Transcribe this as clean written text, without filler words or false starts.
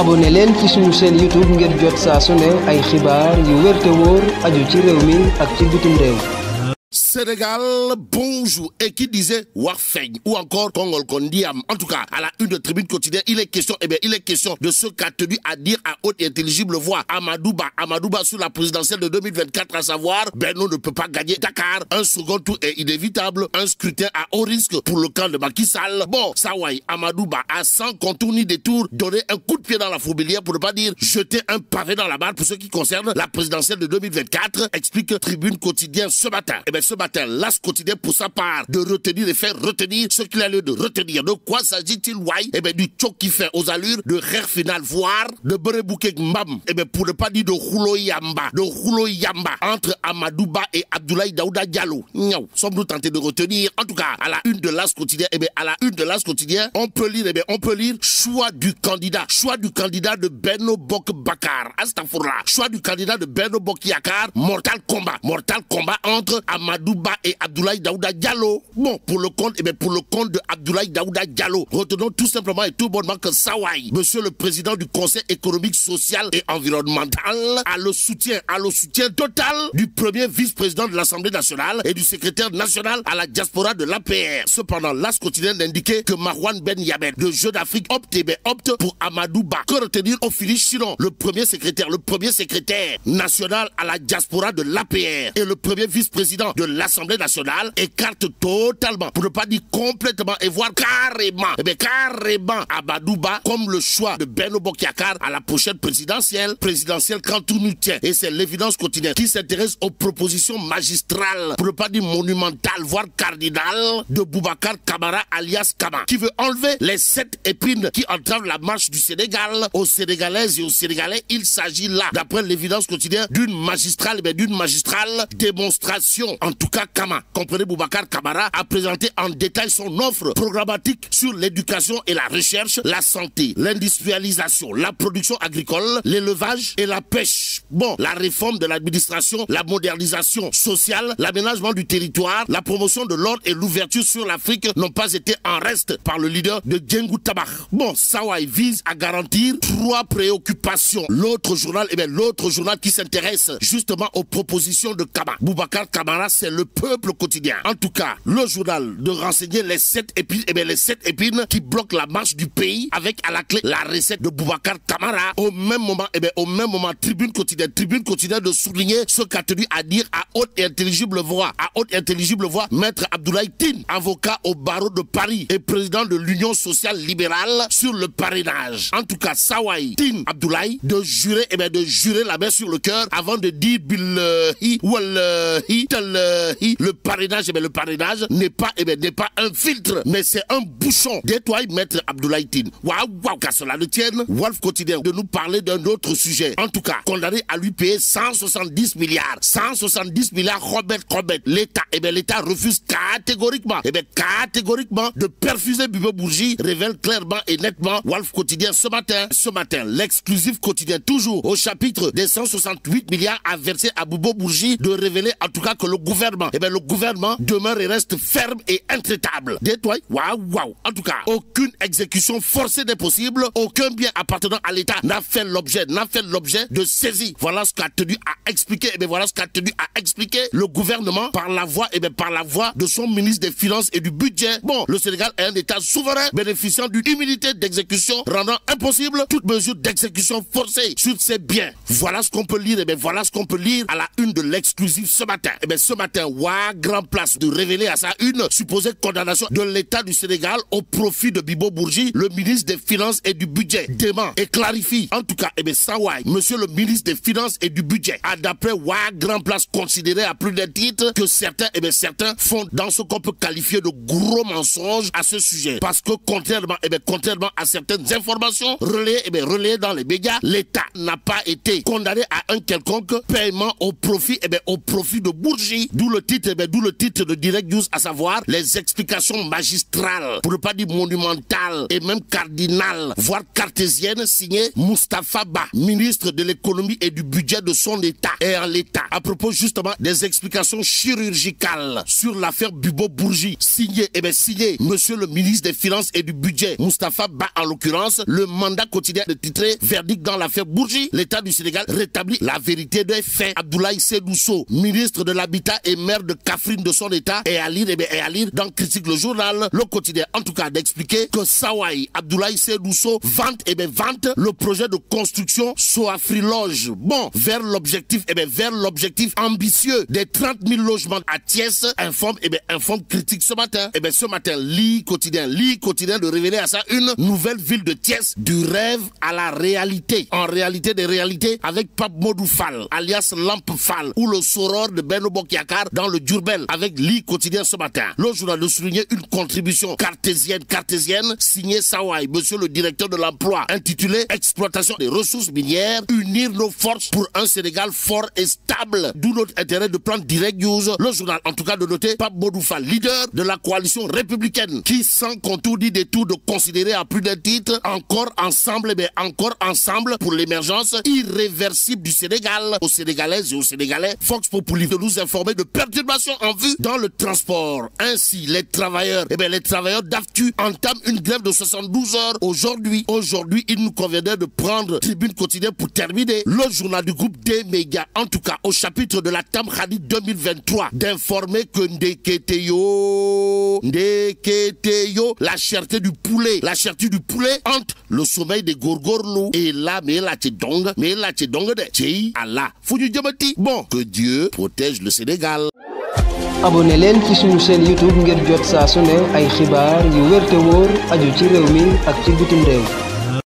abonné leen ci suñu chaîne YouTube ngir jot saa su ne ay xibaar yu wér te wóor aju ci réew mi ak ci bitim réew. Sénégal, bonjour. Et qui disait Wafeng ou encore Kongol Kondiam. En tout cas, à la une de Tribune quotidienne, il est question de ce qu'a tenu à dire à haute et intelligible voix Amadouba sur la présidentielle de 2024, à savoir, Benno ne peut pas gagner Dakar. Un second tour est inévitable. Un scrutin à haut risque pour le camp de Macky Sall. Bon, Sawai, Amadouba a sans contour ni détour donné un coup de pied dans la fourmilière, pour ne pas dire jeter un pavé dans la barre pour ce qui concerne la présidentielle de 2024, explique Tribune quotidienne ce matin. Ce matin, l'As quotidien pour sa part de retenir et faire retenir ce qu'il a lieu de retenir. De quoi s'agit-il, Wai? Du choc qui fait aux allures de rare final, voire de Berebouke Mbam. Pour ne pas dire de Roulo Yamba entre Amadouba et Abdoulaye Daouda Diallo. Sommes-nous tentés de retenir? En tout cas, à la une de l'As quotidien, on peut lire, choix du candidat de Benno Bok Bakar. Astafourla, choix du candidat de Benno Bok Yakar, mortal combat entre Amadouba et Abdoulaye Daouda Diallo. Bon, pour le compte de Abdoulaye Daouda Diallo, retenons tout simplement et tout bonnement que Sawai, monsieur le président du Conseil économique, social et environnemental, a le soutien total du premier vice-président de l'Assemblée nationale et du secrétaire national à la diaspora de l'APR. Cependant, l'As quotidien indiquait que Marwan Ben Yabed de Jeux d'Afrique opte pour Amadouba. Que retenir au finish, sinon le premier secrétaire national à la diaspora de l'APR et le premier vice-président de l'Assemblée nationale écarte totalement, pour ne pas dire complètement, et voire carrément Amadouba comme le choix de Benno Bok Yakaar à la prochaine présidentielle quand tout nous tient. Et c'est l'évidence quotidienne qui s'intéresse aux propositions magistrales, pour ne pas dire monumentales, voire cardinales, de Boubacar Camara alias Kama, qui veut enlever les 7 épines qui entravent la marche du Sénégal. Aux Sénégalaises et aux Sénégalais, il s'agit là, d'après l'évidence quotidienne, d'une magistrale démonstration. En tout cas, Kama, comprenez, Boubacar Camara a présenté en détail son offre programmatique sur l'éducation et la recherche, la santé, l'industrialisation, la production agricole, l'élevage et la pêche. Bon, la réforme de l'administration, la modernisation sociale, l'aménagement du territoire, la promotion de l'ordre et l'ouverture sur l'Afrique n'ont pas été en reste par le leader de Djengou Tabak. Bon, Sawai vise à garantir 3 préoccupations. L'autre journal qui s'intéresse justement aux propositions de Kama, Boubacar Camara, c'est le Peuple quotidien. En tout cas, le journal de renseigner les 7 épines, qui bloquent la marche du pays, avec à la clé la recette de Boubacar Camara. Au même moment, Tribune quotidienne de souligner ce qu'a tenu à dire à haute et intelligible voix, Maître Abdoulaye Tine, avocat au barreau de Paris et président de l'Union sociale libérale, sur le parrainage. En tout cas, Sawai Tine Abdoulaye de jurer la main sur le cœur avant de dire billahi wallahi tallahi. Le parrainage n'est pas un filtre, mais c'est un bouchon. Détoile Maître Abdoulaye Tine. Waouh, qu'à cela ne tienne, Wolf quotidien de nous parler d'un autre sujet. En tout cas, condamné à lui payer 170 milliards, Robert, l'État refuse catégoriquement de perfuser Bibo Bourgi, révèle clairement et nettement Wolf quotidien ce matin, l'exclusif quotidien, toujours au chapitre des 168 milliards à verser à Bibo Bourgi, de révéler en tout cas que le gouvernement demeure et reste ferme et intraitable. Détoile, waouh. En tout cas, aucune exécution forcée n'est possible, aucun bien appartenant à l'État n'a fait l'objet de saisie. Voilà ce qu'a tenu à expliquer, le gouvernement par la voix de son ministre des Finances et du Budget. Bon, le Sénégal est un État souverain bénéficiant d'une immunité d'exécution rendant impossible toute mesure d'exécution forcée sur ses biens. Voilà ce qu'on peut lire, à la une de l'exclusif ce matin. Ce matin, grand place de révéler à sa une supposée condamnation de l'État du Sénégal au profit de Bibo Bourgi, le ministre des Finances et du Budget, dément et clarifie. En tout cas, Sawai, monsieur le ministre des Finances et du Budget, a d'après grand place considéré à plus d'un titre que certains font dans ce qu'on peut qualifier de gros mensonges à ce sujet. Parce que contrairement à certaines informations relayées dans les médias, l'État n'a pas été condamné à un quelconque paiement au profit de Bourgi, d'où D'où le titre de Direct News, à savoir les explications magistrales, pour ne pas dire monumentales et même cardinales, voire cartésiennes, signées Moustapha Ba, ministre de l'économie et du budget de son État et en l'État, à propos justement des explications chirurgicales sur l'affaire Bubo-Bourgi, signé monsieur le ministre des Finances et du budget, Moustapha Ba en l'occurrence. Le mandat quotidien de titré verdict dans l'affaire Bourgi, l'État du Sénégal rétablit la vérité des faits. Abdoulaye Seydou Sow, ministre de l'Habitat et maire de Kaffrine de son État, et à lire dans Critique le journal, le quotidien en tout cas, d'expliquer que Sawai Abdoulaye Seydou Sow vante le projet de construction Soafri Loge. Bon, vers l'objectif ambitieux des 30 000 logements à Thiès, informe Critique ce matin. Ce matin, lit quotidien de révéler à ça une nouvelle ville de Thiès, du rêve à la réalité. En réalité des réalités, avec Pape Modou Fall, alias Lamp Fall, ou le soror de Benno Bokk Yakaar dans le Diourbel, avec lit quotidien ce matin. Le journal de souligner une contribution cartésienne, signée Sawai, monsieur le directeur de l'emploi, intitulée Exploitation des ressources minières, unir nos forces pour un Sénégal fort et stable. D'où notre intérêt de prendre Direct News. Le journal en tout cas de noter Pape Modou Fall, leader de la coalition républicaine, qui sans contour ni détour de considérer à plus d'un titre encore ensemble pour l'émergence irréversible du Sénégal, aux Sénégalaises et aux Sénégalais. Vox Populi de nous informer de perturbations en vue dans le transport. Ainsi, les travailleurs d'AFTU entament une grève de 72 heures aujourd'hui. Il nous conviendrait de prendre Tribune quotidienne pour terminer. Le journal du groupe des médias, en tout cas au chapitre de la Tamkhadi 2023, d'informer que Ndeketeyo, la cherté du poulet hante le sommeil des gorgorlous. Et là, mais là, t'es dong de Tchei Allah. Bon, que Dieu protège le Sénégal. abonné leen ci suñu chaîne YouTube ngir jot saa su ne ay xibaar yu wér te wóor aju ci réew mi ak ci bitim réew.